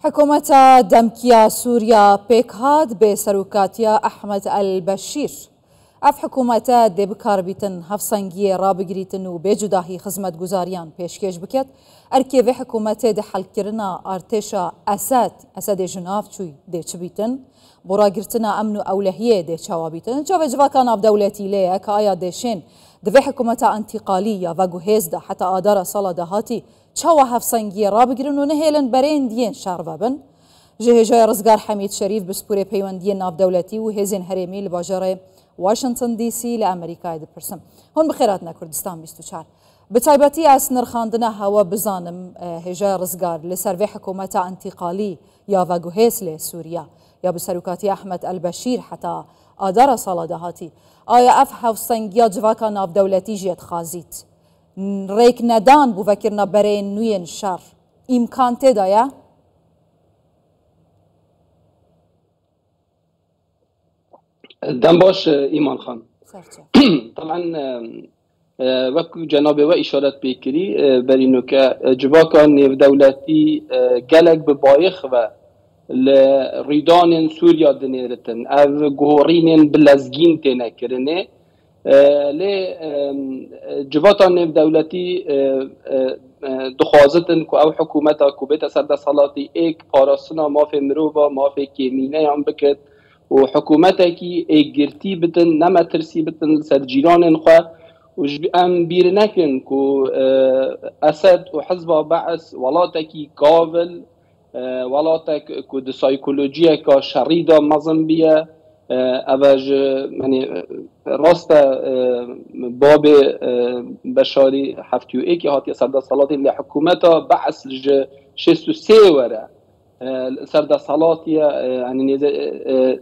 حکومت دمکیا سوریا پیک هات به سروکاتیا احمد البشیر. اف حکومت دبکار بیتن هفسنگی را بگریتن و بجداهی خدمت گزاریان پیشکش بکت ارکی و حکومت ده حل کرنا ارتشا اسد جناف چوی ده چ بیتن برا گرتنا امن و اولهیه ده چوا بیتن جوا کان اف دولتی لیه که آیا دشین ده حکومت انتقالیه و گوهز ده حتی آدار سال ده هاتی چوا هفسنگی را بگیرن و نهیلن برین دیین شاربابن جهجای رزگار حمید شریف بسپوره پیوندی ناف دولتی و هزین هرمی لباجره واشنطن دی سی لامریکای دپرسم هون بخیراتنا کردستان 24 بتایبەتی ئاس نرخاندنە هەوە بزانم هێژای ڕزگار لەسەر وێ حکوومەتە ئەنتیقالی یا ڤەگوهێز لێ سووریا یا بەسەرکاتی ئەحمەد ئەلبەشیر حتا ئادارە ساڵە داهاتی ئایا ئەف هەوسەنگیا جڤاکە ناودەولەتی ژێت خازیت ڕێک نەدان بوو ڤەکردنە بەرێ نوێن شەڕ ئیمکان تێدایە؟ دم باش ایمان خان طبعا وكو جنابه و اشارت بكري برينو كجواكا نيف دولتي قلق ببايخ و لريدان سوريا دنيرتن او غورين بلزگين تينا كرنه لي جواكا نيف دولتي دخوازتن كو او حكومتا كو بيتا سرد صلاتي ايك پاراسنا ما في مروفا ما في كيمينه هم بكت و حکومتکی اگرتی بتن نما ترسی بتن سر جیران خواه و ام بیر نکن که اسد و حزب بعث ولاتکی کاول ولاتک که ده سایکولوژی که شریدا مزن بیه اوج یعنی راست باب بشاری 71 هاتی سرد صلاتی لحکومتا بعث 63 وره سرد صلاتي يعني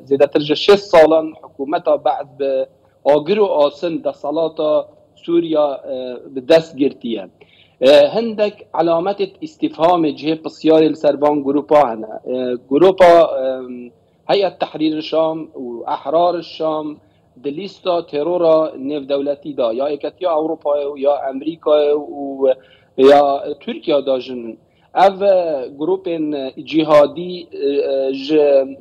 زيادة ترجع 6 سالا حكومتها بعد بآجر وآسن دا صلاة سوريا بدست جرتيا هندك علامات استفهام جهة بسيار السربان جروبا هنا جروبا هيئة تحرير الشام وأحرار الشام دليستا تيرورا نيف دولتي دا يا إكتيا أوروبا يا أمريكا ويا تركيا داجن اف جروب جهادي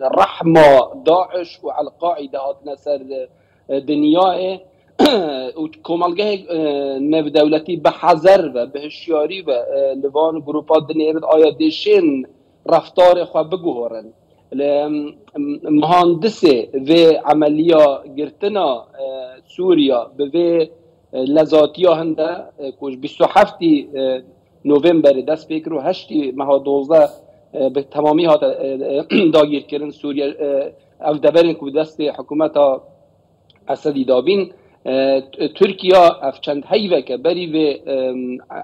رحمة داعش وعلى القاعدة هات نسر دنياه وكمالجه نف دولتي بحذر و بهشياري و لوان جروبات دنيرد آيا دشين رفتار خو بگوهرن مهندسه و عملية گرتنا سوريا به لذاتيا هنده كوش 27 نوامبر دست فکر و 8 ماه 12 به تمامی ها داگیر کردن سوریا او دبرن که دست حکومت اسدی دابین ترکیه اف چند هیوه که بری به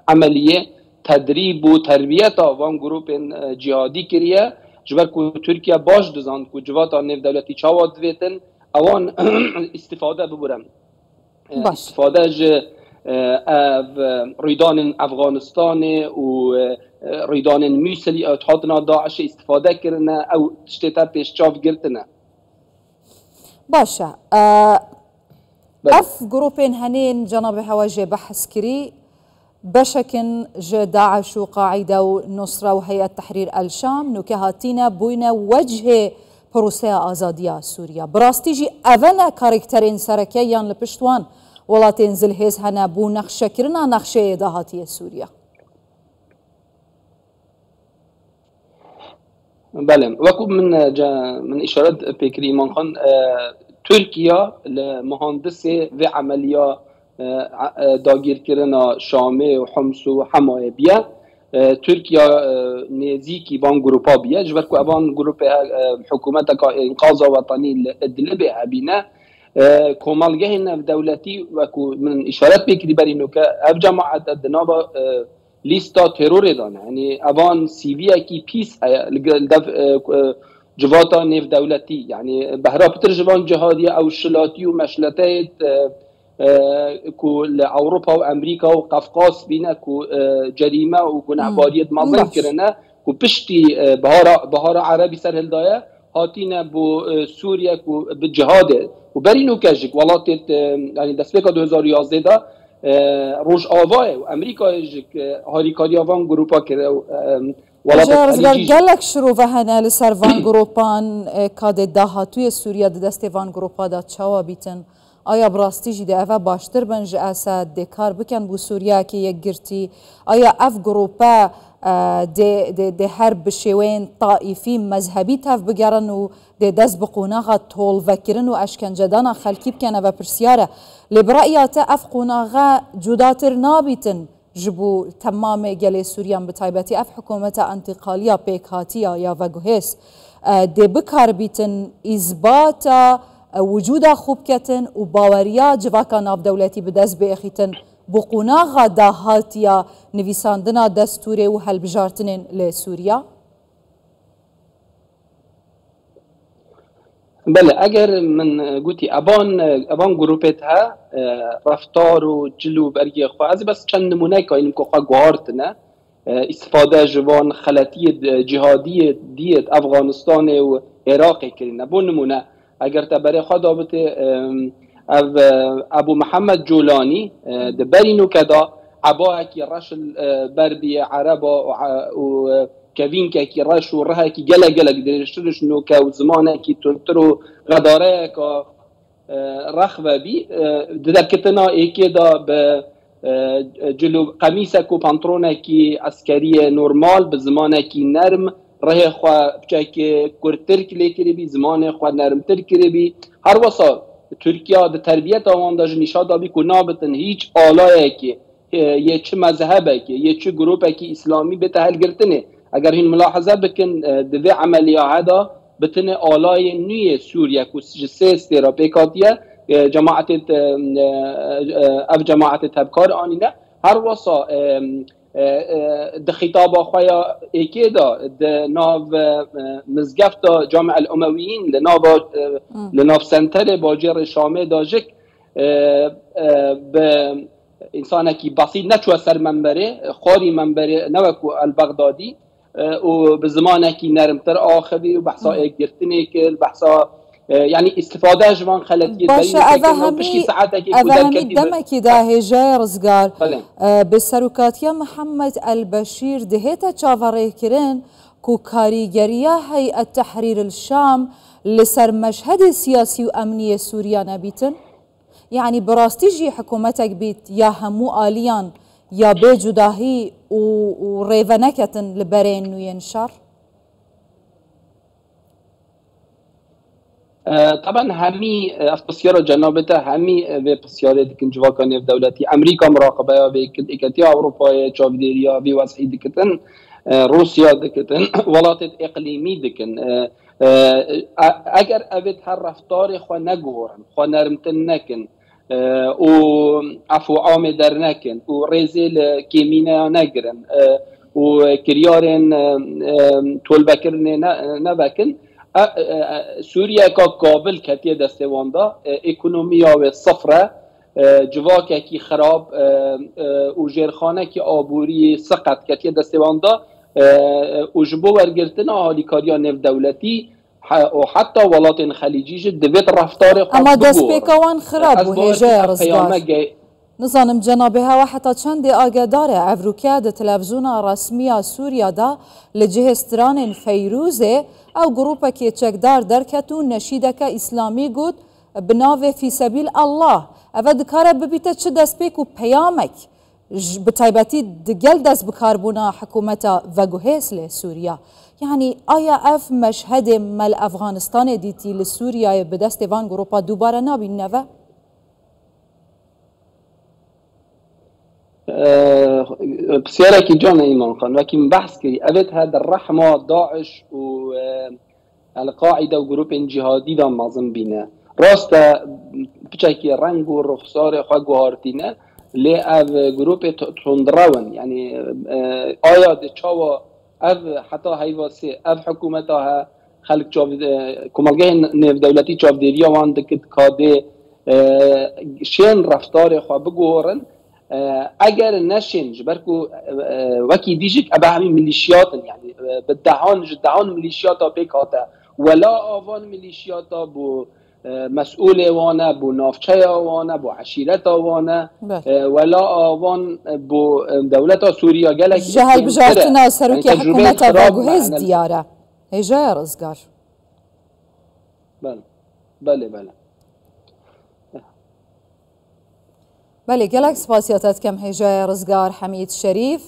عملیه تدریب و تربیت وان گروپ جهادی کریه جبر که ترکیه باش دزان که جواتا نف دولتی چاواد ویتن اوان استفاده ببرن استفاده ريدان افغانستان و ريدان موسلی اتحادنا داعش استفاده کرنه او تشتیتا پیشچاف گرتنه باشا اف جروبين هنين جناب حواجه بحث كري بشكن داعش وقاعده ونصره وهيئه تحرير الشام نكهاتينا بوينا وجه بروسيا ازاديه سوريا براستيجي اذنا كاركترين سركيان لبشتوان ولاتين زلهيز هنا بو نقشه كرنا نقشه داهاتي سوريا بله وكو من اشارات بكري ايمان خان تركيا لمهندسه و عمليه داگیر کرنا شامه و حمص و حمایه بیا تركيا نزيكي بان جروبا بیا جبر کو ابان جروب حکومت انقاذ وطني ادلبه بينا كومالجه نف دولتي وكو من اشارات بكري برينو كاف جماعه الدنابا ليستا تيرور دان يعني افان سي في كي بيس جواتا نف دولتي يعني بهرا بترجمان جهاديه او شلاتي ومشلتات كو لاوروبا وامريكا وقفقاز بينا كو جريمه وجنحباريه مازن كرنا كو بشتي بهار عربي سر هلدايه هاتينا بو سوريا كو بالجهاد وبرينو كاجك ولات يعني دسبيكا 2011 دا روج آواه و امریکا جک هاریکاری آوان گروپا کرده گلک شروع و هنه لسر وان گروپان کاد داهاتوی سوریا دست وان گروپا دا چاوا بیتن آیا براستی جی ده اوه باشتر بنج اسد ده کار بکن بو سوریا که یک گرتی آیا اف گروپا ده هر بشوین طائفی مذهبی تف بگرن و ده دست بقوناغا طول وکرن و اشکنجدانا خلکی بکن و پرسیاره لبرائیات اف قوناغا جداتر نابیتن جبو تمام گلی سوریان بتایبتی اف حکومت انتقالیا پیکاتیا یا وگوهس ده بکار بیتن اثبات وجود خوب کتن و باوریا جواکا ناف دولتی بدست بیخیتن بقوناغا داهاتیا نویساندنا دستوری و هلبجارتنین لسوریا؟ بله اگر من گوتی ابان گروپت ها رفتار و جلو برگی خواه از بس چند نمونه که اینم که خواه گوارتنه استفاده جوان خلطی جهادی دیت افغانستان و عراق کرینه بون نمونه اگر تبری خواه دابط ابو محمد جولانی دبرینو کدا عباها کی رش بربی عربا و كفين كي راش ورها كي جلا درشترش نو كا زمانه كي تلترو غداره كا رخوه بي در كتنا ايكي دا ب جلو قميصه كو پانترونه كي عسكريه نورمال بزمانه كي نرم ره خو بچاكي كورتر كلي كري بي زمانه خو نرم تر كري بي هر وصا تركيا د تربيت اوان دا نشا دا بي كو نابتن هيچ آلائه كي یه چه مذهبه که یه چه گروپه که اسلامی به تحل گرتنه اگر این ملاحظه بکن دوی عملیه هدا بتنه آلای نوی سوریا که سه استیرا پیکاتیه جماعت تبکار آنینه هر واسا ده خطاب خواه ایکی دا ده ناو مزگفت جامع الامویین لناو سنتر باجر شامه دا جک به انسان کی بسیط نچو سر منبره خاری منبره نوکو البغدادی و به زمانه کی نرمتر آخری و بحثا گرتنه که بحثا یعنی استفاده جوان خلطی باشه اوهمی دمکی ده هجای رزگار به سروکاتیا محمد البشیر دهیتا چاوره کرن کو کاریگریا هیئت تحریر الشام لسر مشهد سیاسی و امنی سوریا نبیتن؟ يعني براستيجي حكومتك بيت يا همو آليان يا بجداهي وريفنكة لبرين وينشر؟ طبعا همي بسيارة جنابته همي بسيارة دكن جواكاني في دولتي أمريكا مراقبة بكتيا أوروبا جابديريا بوسعي دكتن روسيا دكتن ولاتت إقليمي دكن اگر اوید هر رفتار خو نگورن خو نرمتن نکن و عفو عام در نکن و ریزل کیمینه نگرن و کریارن طول بکرن نبکن سوریا که کابل کتیه دستوانده اکونومی و صفره جواکه کی خراب و جرخانه کی آبوری سقط کتیه دستوانده و جبو ورگرتن حالی کاریا نف دولتی و حتی ولات خلیجی دوید رفتار خود اما دست پیکوان خراب و هجای رزگار نظانم جنابه ها و حتی چند آگداره افروکیا ده تلفزیون رسمی سوریا دا لجهستران فیروزه او گروپه که چکدار درکتو نشیده که اسلامی گود بناوه فی سبیل الله او دکاره ببیته چه دست پیک و پیامک بتایبتی دگل دست بکاربونا حکومتا وگوهیس لسوریا يعني آیا اف مشهد مل افغانستان دیتی لسوریا به دست وان گروپا دوباره نابین نوه؟ بسیاره که جان ایمان خان وکیم بحث که اوید هاد الرحمه داعش و القاعده و گروپ جهادی دا مازم بینه راست بچه رنگ و رخصار خواه گوهارتینه لی او گروپ تندراون یعنی آیا ده چاوا او حتی هیواسی او حکومتها خلق کمالگه نف دولتی چاودیریا وان دکت کاده شین رفتار خواه بگوهرن اگر نشین جبرکو وکی دیجک ابا همین ملیشیات یعنی بدهان ملیشیات ها پیک هاته ولا آوان ملیشیات ها بو مسئول وانه بو نافچه وانه بو عشیرت وانه ولا آوان بو دولت سوریا گلک جهل بجارتنا سروکی حکومت واگوهز دیاره هجای رزگار. بله بله گلک سپاسیاتت کم هجای رزگار حمید شریف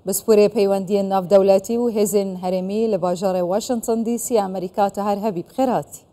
بسپوره پیوندی ناف دولتی و هزین هرمی لباجار واشنطن دی سی امریکا تهر هبی بخیراتی.